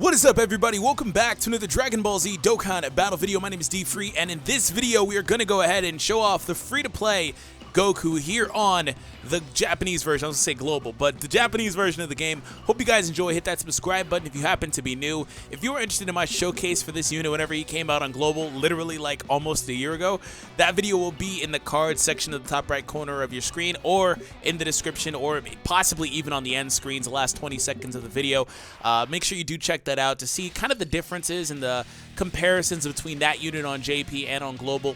What is up, everybody? Welcome back to another Dragon Ball Z Dokkan battle video. My name is DFree, and in this video we are going to go ahead and show off the free-to-play Goku here on the Japanese version. I was going to say global, but the Japanese version of the game. Hope you guys enjoy. Hit that subscribe button if you happen to be new. If you are interested in my showcase for this unit whenever he came out on global, literally like almost a year ago, that video will be in the cards section of the top right corner of your screen, or in the description, or possibly even on the end screens, the last 20 seconds of the video. Make sure you do check that out to see kind of the differences and the comparisons between that unit on JP and on global.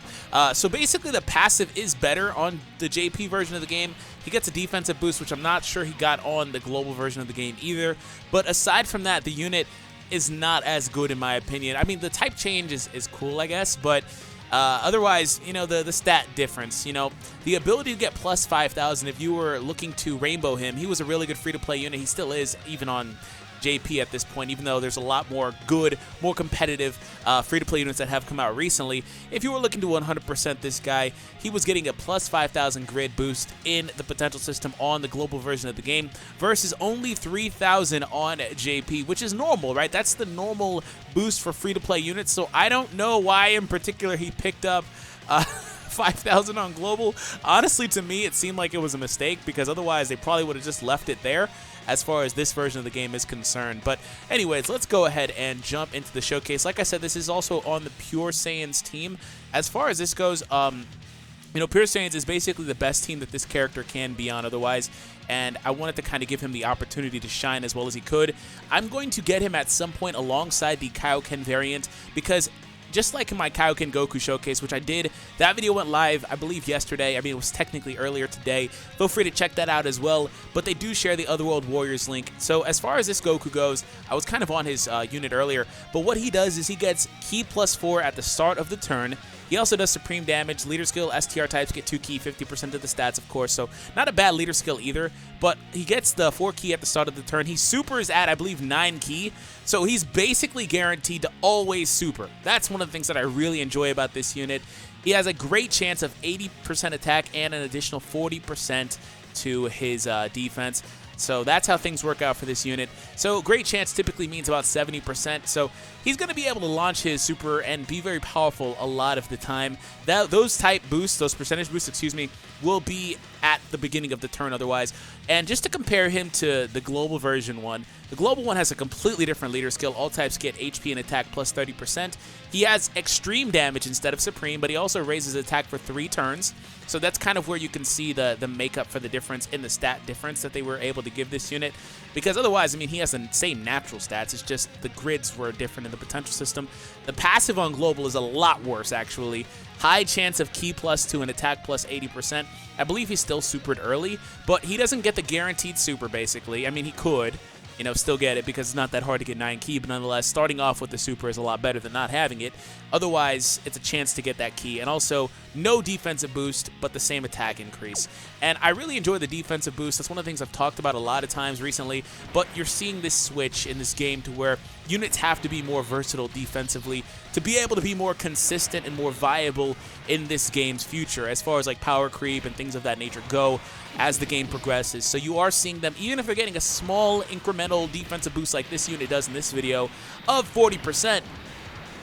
So basically the passive is better on the JP version of the game. He gets a defensive boost, which I'm not sure he got on the global version of the game either. But aside from that, the unit is not as good in my opinion. I mean, the type change is cool, I guess, but otherwise, you know, the stat difference, you know, the ability to get plus 5,000 if you were looking to rainbow him. He was a really good free-to-play unit. He still is, even on JP at this point, even though there's a lot more good, more competitive free-to-play units that have come out recently. If you were looking to 100% this guy, he was getting a plus 5,000 grid boost in the potential system on the global version of the game versus only 3,000 on JP, which is normal, right? That's the normal boost for free-to-play units, so I don't know why in particular he picked up 5,000 on global. Honestly, to me, it seemed like it was a mistake, because otherwise they probably would have just left it there as far as this version of the game is concerned. But anyways, let's go ahead and jump into the showcase. Like I said, this is also on the Pure Saiyans team. As far as this goes, you know, Pure Saiyans is basically the best team that this character can be on otherwise, and I wanted to kind of give him the opportunity to shine as well as he could. I'm going to get him at some point alongside the Kaioken variant, because just like in my Kaioken Goku showcase, which I did, that video went live, I believe, yesterday. I mean, it was technically earlier today. Feel free to check that out as well, but they do share the Otherworld Warriors link. So as far as this Goku goes, I was kind of on his unit earlier, but what he does is he gets Ki +4 at the start of the turn. He also does supreme damage. Leader skill, STR types get 2 Ki, 50% of the stats, of course, so not a bad leader skill either, but he gets the 4 Ki at the start of the turn. He supers at, I believe, 9 Ki, so he's basically guaranteed to always super. That's one of the things that I really enjoy about this unit. He has a great chance of 80% attack and an additional 40% to his defense. So that's how things work out for this unit. So great chance typically means about 70%. So he's going to be able to launch his super and be very powerful a lot of the time. Those type boosts, those percentage boosts, excuse me, will be at the beginning of the turn otherwise. And just to compare him to the global version one, the global one has a completely different leader skill. All types get HP and attack plus 30%. He has extreme damage instead of supreme, but he also raises attack for 3 turns. So that's kind of where you can see the makeup for the difference in the stat difference that they were able to give this unit. Because otherwise, I mean, he has the same natural stats. It's just the grids were different in the potential system. The passive on global is a lot worse, actually. High chance of Ki +2 and attack plus 80%. I believe he's still supered early, but he doesn't get the guaranteed super, basically. I mean, he could, you know, still get it because it's not that hard to get 9 Ki, but nonetheless, starting off with the super is a lot better than not having it. Otherwise, it's a chance to get that Ki, and also no defensive boost, but the same attack increase. And I really enjoy the defensive boost. That's one of the things I've talked about a lot of times recently, but you're seeing this switch in this game to where units have to be more versatile defensively to be able to be more consistent and more viable in this game's future as far as like power creep and things of that nature go as the game progresses. So you are seeing them, even if they're getting a small incremental defensive boost like this unit does in this video of 40%,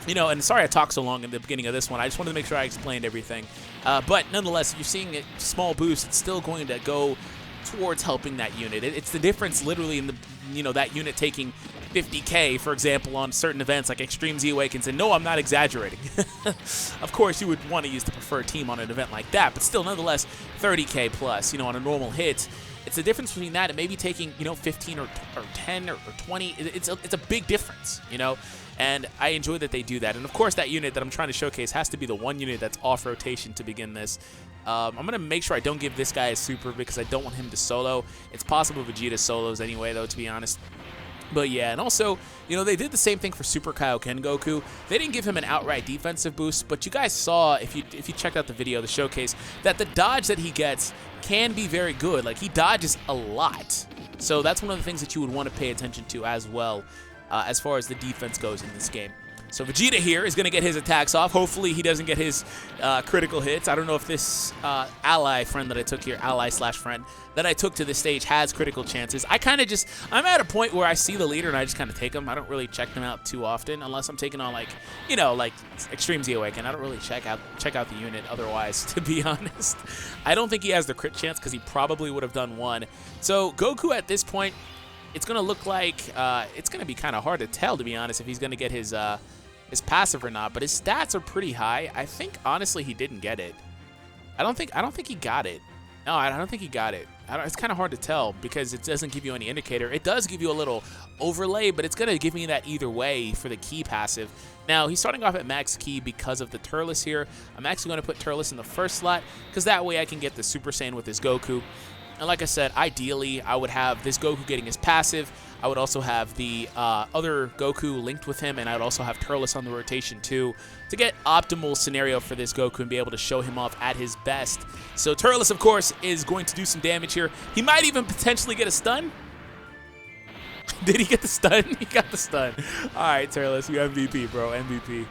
you know, and sorry I talked so long in the beginning of this one. I just wanted to make sure I explained everything. But nonetheless, if you're seeing a small boost, it's still going to go towards helping that unit. It's the difference literally in the, you know, that unit taking 50k, for example, on certain events like Extreme Z Awakens, and no, I'm not exaggerating. Of course, you would want to use the preferred team on an event like that, but still, nonetheless, 30k plus, you know, on a normal hit. It's the difference between that and maybe taking, you know, 15 or 10 or 20. It's a big difference, you know, and I enjoy that they do that. And of course, that unit that I'm trying to showcase has to be the one unit that's off rotation to begin this. I'm going to make sure I don't give this guy a super because I don't want him to solo. It's possible Vegeta solos anyway, though, to be honest. But yeah, and also, you know, they did the same thing for Super Kaioken Goku. They didn't give him an outright defensive boost, but you guys saw, if you checked out the video, the showcase, that the dodge that he gets can be very good. Like, he dodges a lot. So that's one of the things that you would want to pay attention to as well, as far as the defense goes in this game. So Vegeta here is going to get his attacks off. Hopefully he doesn't get his critical hits. I don't know if this ally friend that I took here, ally/friend, that I took to this stage has critical chances. I'm at a point where I see the leader and I just kind of take them. I don't really check them out too often unless I'm taking on like Extreme Z Awaken. I don't really check out the unit otherwise, to be honest. I don't think he has the crit chance because he probably would have done one. So Goku at this point, it's going to look like it's going to be kind of hard to tell, to be honest, if he's going to get his passive or not, but his stats are pretty high. I think honestly he didn't get it. I don't think he got it. No, I don't think he got it. It's kind of hard to tell because it doesn't give you any indicator. It does give you a little overlay, but it's going to give me that either way for the key passive. Now, he's starting off at max key because of the Turles here. I'm actually going to put Turles in the first slot because that way I can get the Super Saiyan with his Goku. And like I said, ideally, I would have this Goku getting his passive. I would also have the other Goku linked with him, and I would also have Turles on the rotation too to get optimal scenario for this Goku and be able to show him off at his best. So Turles, of course, is going to do some damage here. He might even potentially get a stun. Did he get the stun? He got the stun. All right, Turles, you MVP, bro, MVP.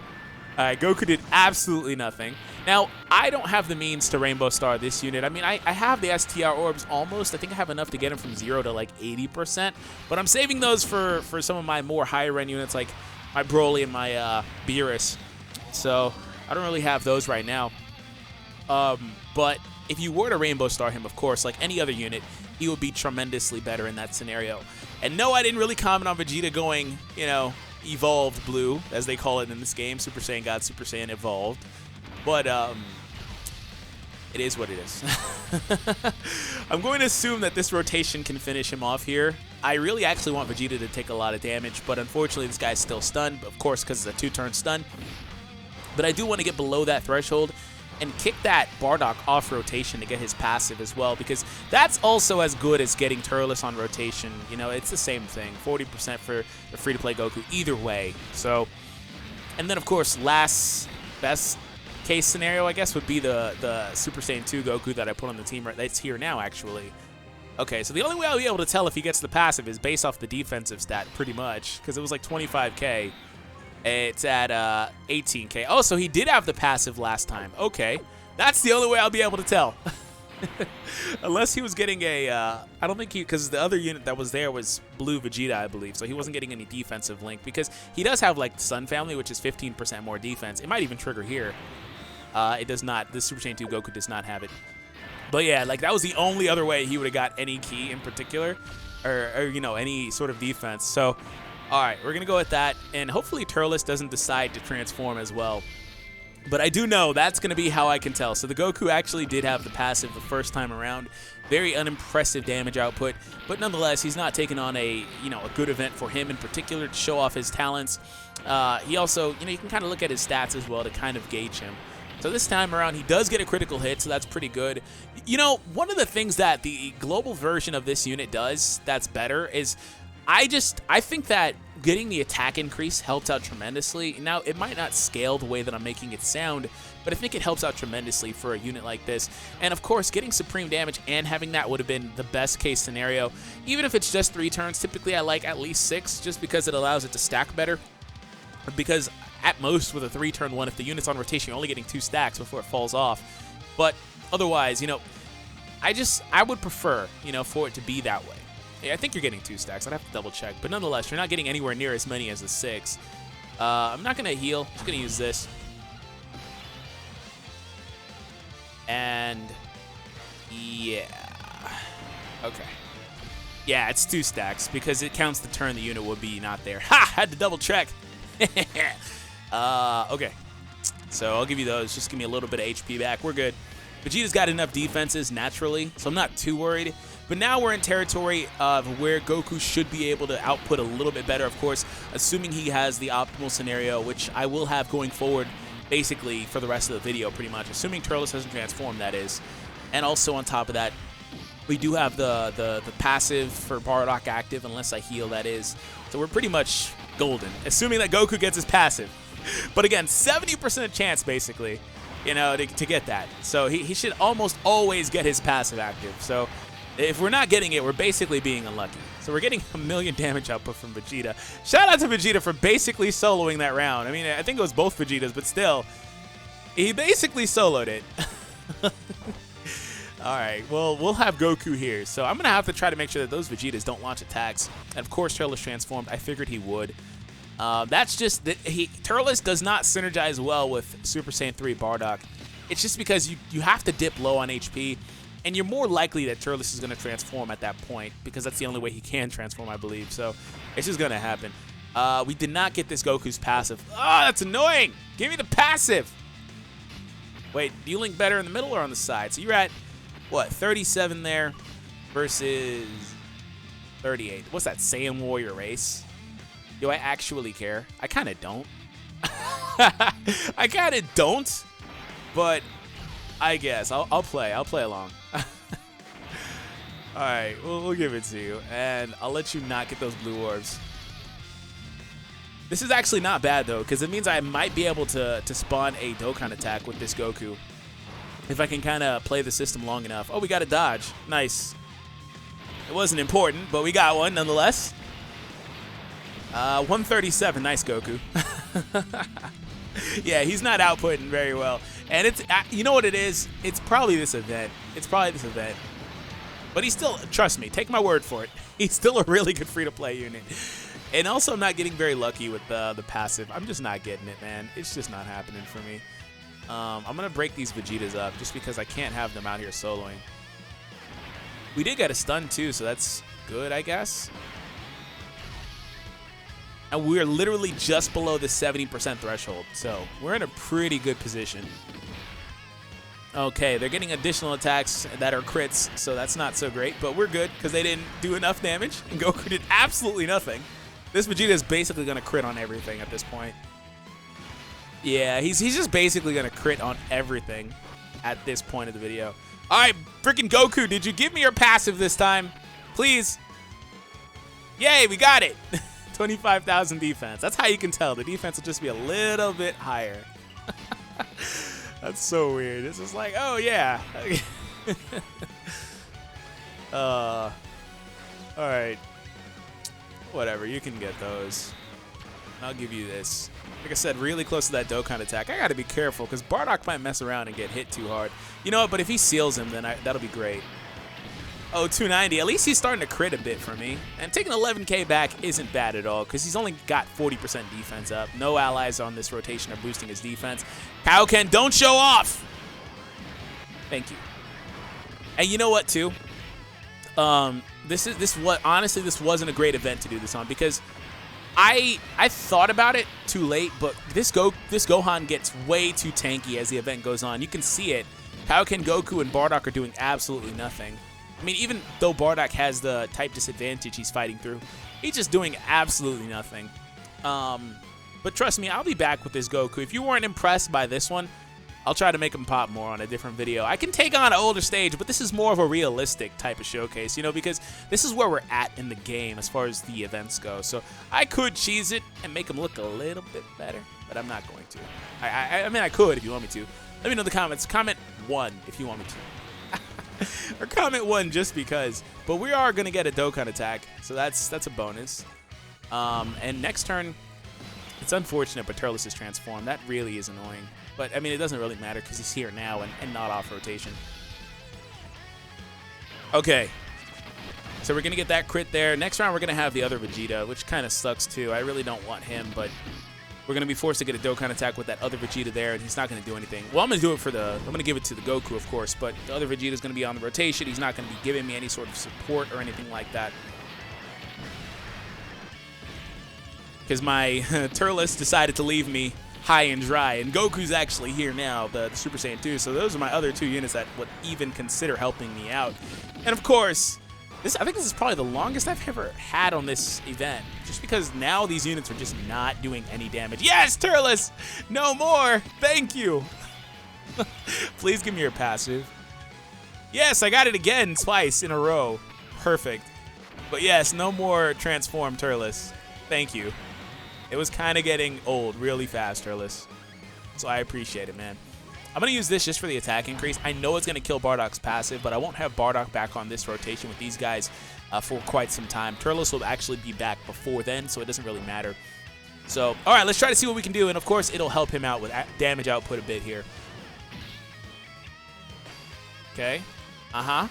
All right, Goku did absolutely nothing. Now, I don't have the means to Rainbow Star this unit. I mean, I have the STR orbs almost. I think I have enough to get him from 0 to like 80%. But I'm saving those for some of my more higher end units like my Broly and my Beerus. So I don't really have those right now. But if you were to Rainbow Star him, of course, like any other unit, he would be tremendously better in that scenario. And no, I didn't really comment on Vegeta going, Evolved Blue, as they call it in this game. Super Saiyan God, Super Saiyan Evolved. But it is what it is. I'm going to assume that this rotation can finish him off here. I really actually want Vegeta to take a lot of damage, but unfortunately this guy's still stunned, of course, because it's a 2-turn stun. But I do want to get below that threshold and kick that Bardock off rotation to get his passive as well, because that's also as good as getting Turles on rotation. It's the same thing. 40% for the free-to-play Goku either way. So, and then of course, last best case scenario, I guess, would be the Super Saiyan 2 Goku that I put on the team. That's here now, actually. Okay, so the only way I'll be able to tell if he gets the passive is based off the defensive stat, pretty much, because it was like 25k. It's at 18k. Oh, so he did have the passive last time. Okay, that's the only way I'll be able to tell. Unless he was getting a, I don't think because the other unit that was there was Blue Vegeta, I believe, so he wasn't getting any defensive link, because he does have like Sun Family, which is 15% more defense. It might even trigger here. It does not. The Super Saiyan 2 Goku does not have it. But yeah, like that was the only other way he would have got any key in particular, or any sort of defense. So, all right, we're gonna go with that, and hopefully Turles doesn't decide to transform as well. But I do know that's going to be how I can tell. So the Goku actually did have the passive the first time around. Very unimpressive damage output, but nonetheless, he's not taking on a good event for him in particular to show off his talents. He also, you can kind of look at his stats as well to kind of gauge him. So this time around, he does get a critical hit, so that's pretty good. One of the things that the global version of this unit does that's better is I think that getting the attack increase helps out tremendously. Now, it might not scale the way that I'm making it sound, but I think it helps out tremendously for a unit like this. And of course, getting supreme damage and having that would have been the best case scenario. Even if it's just 3 turns, typically I like at least 6, just because it allows it to stack better. Because at most with a 3-turn one, if the unit's on rotation, you're only getting 2 stacks before it falls off. But otherwise, I would prefer, for it to be that way. Yeah, I think you're getting 2 stacks. I'd have to double check. But nonetheless, you're not getting anywhere near as many as the 6. I'm not going to heal. I'm just going to use this. And yeah. Okay. Yeah, it's 2 stacks because it counts the turn the unit would be not there. Ha! Had to double check. Okay. So I'll give you those. Just give me a little bit of HP back. We're good. Vegeta's got enough defenses naturally, so I'm not too worried. But now we're in territory of where Goku should be able to output a little bit better, of course, assuming he has the optimal scenario, which I will have going forward basically for the rest of the video pretty much, assuming Turles hasn't transformed, that is. And also on top of that, we do have the passive for Bardock active, unless I heal, that is. So we're pretty much golden, assuming that Goku gets his passive. But again, 70% chance basically, to get that. So he should almost always get his passive active. So If we're not getting it, we're basically being unlucky. So we're getting 1,000,000 damage output from Vegeta. Shout out to Vegeta for basically soloing that round. I mean, I think it was both Vegetas, but still, he basically soloed it. All right, well, we'll have Goku here. So I'm going to have to try to make sure that those Vegetas don't launch attacks. And of course, Turles transformed. I figured he would. That's just that Turles does not synergize well with Super Saiyan 3 Bardock. It's just because you have to dip low on HP. And you're more likely that Turles is going to transform at that point because that's the only way he can transform, I believe. So it's just going to happen. We did not get this Goku's passive. Oh, that's annoying. Give me the passive. Wait, do you link better in the middle or on the side? So you're at, what, 37 there versus 38. What's that, Saiyan Warrior race? Do I actually care? I kind of don't. I kind of don't, but I guess I'll play along. All right, we'll give it to you, and I'll let you not get those blue orbs. This is actually not bad though, because it means I might be able to spawn a Dokkan attack with this Goku if I can kind of play the system long enough. Oh, we got a dodge. Nice. It wasn't important, but we got one nonetheless. 137. Nice, Goku. Yeah, he's not outputting very well. And it's, you know what it is? It's probably this event. But he's still, trust me, take my word for it. He's still a really good free-to-play unit. And also, I'm not getting very lucky with the passive. I'm just not getting it, man. It's just not happening for me. I'm going to break these Vegetas up just because I can't have them out here soloing. We did get a stun, too, so that's good, I guess. And we're literally just below the 70% threshold, so we're in a pretty good position. Okay, they're getting additional attacks that are crits, so that's not so great, but we're good because they didn't do enough damage, and Goku did absolutely nothing. This Vegeta is basically going to crit on everything at this point. Yeah, he's just basically going to crit on everything at this point of the video. All right, freaking Goku, did you give me your passive this time? Please. Yay, we got it. 25,000 defense. That's how you can tell. The defense will just be a little bit higher. That's so weird. It's just like, oh, yeah. All right. Whatever. You can get those. I'll give you this. Like I said, really close to that Dokkan attack. I got to be careful because Bardock might mess around and get hit too hard. You know what? But if he seals him, then that'll be great. Oh, 290. At least he's starting to crit a bit for me. And taking 11K back isn't bad at all because he's only got 40% defense up. No allies on this rotation are boosting his defense. Kaioken, don't show off! Thank you. And you know what, too? Honestly, this wasn't a great event to do this on because I thought about it too late, but this Gohan gets way too tanky as the event goes on. You can see it. Kaioken, Goku, and Bardock are doing absolutely nothing. I mean, even though Bardock has the type disadvantage he's fighting through, he's just doing absolutely nothing. But trust me, I'll be back with this Goku. If you weren't impressed by this one, I'll try to make him pop more on a different video. I can take on an older stage, but this is more of a realistic type of showcase, you know, because this is where we're at in the game as far as the events go. So I could cheese it and make him look a little bit better, but I'm not going to. I mean, I could if you want me to. Let me know in the comments. Comment 1 if you want me to. Or comment 1 just because. But we are going to get a Dokkan attack, so that's a bonus. And next turn, it's unfortunate, but Turles is transformed. That really is annoying. But, I mean, it doesn't really matter because he's here now and not off rotation. Okay. So we're going to get that crit there. Next round, we're going to have the other Vegeta, which kind of sucks, too. I really don't want him, but we're going to be forced to get a Dokkan attack with that other Vegeta there, and he's not going to do anything. Well, I'm going to do it for I'm going to give it to the Goku, of course, but the other Vegeta is going to be on the rotation. He's not going to be giving me any sort of support or anything like that. Because my Turles decided to leave me high and dry, and Goku's actually here now, the Super Saiyan 2, so those are my other 2 units that would even consider helping me out. And of course, I think this is probably the longest I've ever had on this event, just because now these units are just not doing any damage. Yes, Turles! No more! Thank you! Please give me your passive. Yes, I got it again twice in a row. Perfect. But yes, no more transform Turles. Thank you. It was kind of getting old really fast, Turles. So I appreciate it, man. I'm going to use this just for the attack increase. I know it's going to kill Bardock's passive, but I won't have Bardock back on this rotation with these guys for quite some time. Turles will actually be back before then, so it doesn't really matter. So, all right, let's try to see what we can do, and of course, it'll help him out with damage output a bit here. Okay. Uh-huh.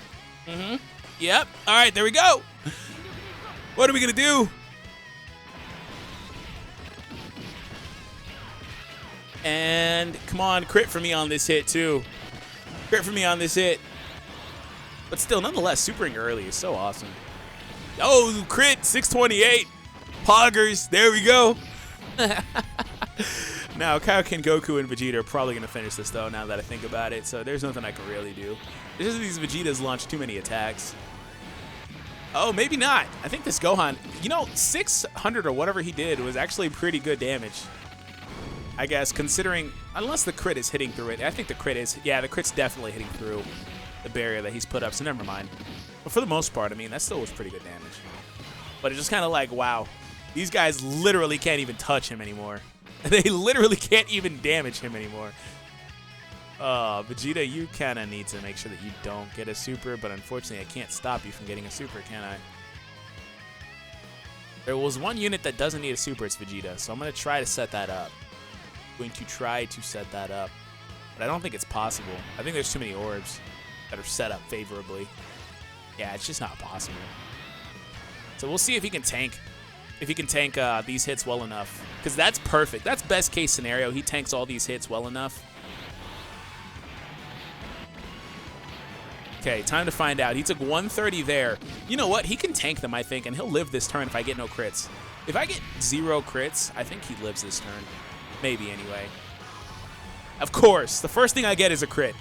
Mm-hmm. Yep. All right, there we go. What are we going to do? And come on, crit for me on this hit, too. Crit for me on this hit. But still, nonetheless, supering early is so awesome. Oh, crit, 628. Poggers, there we go. Now, Kaioken, Goku, and Vegeta are probably going to finish this, though, now that I think about it. So there's nothing I can really do. It's just these Vegetas launch too many attacks. Oh, maybe not. I think this Gohan, you know, 600 or whatever he did was actually pretty good damage. I guess, considering, unless the crit is hitting through it. I think the crit is, yeah, the crit's definitely hitting through the barrier that he's put up, so never mind. But for the most part, I mean, that still was pretty good damage. But it's just kind of like, wow, these guys literally can't even touch him anymore. They literally can't even damage him anymore. Vegeta, you kind of need to make sure that you don't get a super, but unfortunately, I can't stop you from getting a super, can I? There was one unit that doesn't need a super, it's Vegeta, so I'm going to try to set that up. Going to try to set that up, but I don't think it's possible. I think there's too many orbs that are set up favorably. Yeah, it's just not possible. So we'll see if he can tank, these hits well enough, because that's perfect. That's best case scenario. He tanks all these hits well enough. Okay, time to find out. He took 130 there. You know what? He can tank them, I think, and he'll live this turn if I get no crits. If I get 0 crits, I think he lives this turn. Maybe, anyway. Of course, the first thing I get is a crit.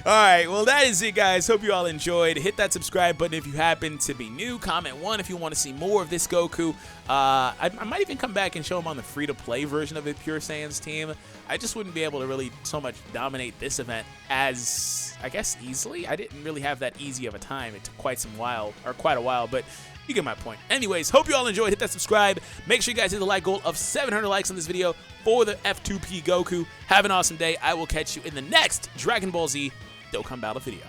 Alright, well that is it, guys. Hope you all enjoyed. Hit that subscribe button if you happen to be new. Comment 1 if you want to see more of this Goku. I might even come back and show him on the free-to-play version of the Pure Saiyans team. I just wouldn't be able to really so much dominate this event as, I guess, easily. I didn't really have that easy of a time. It took quite a while, but you get my point. Anyways, hope you all enjoyed. Hit that subscribe. Make sure you guys hit the like goal of 700 likes on this video for the F2P Goku. Have an awesome day. I will catch you in the next Dragon Ball Z Dokkan Battle video.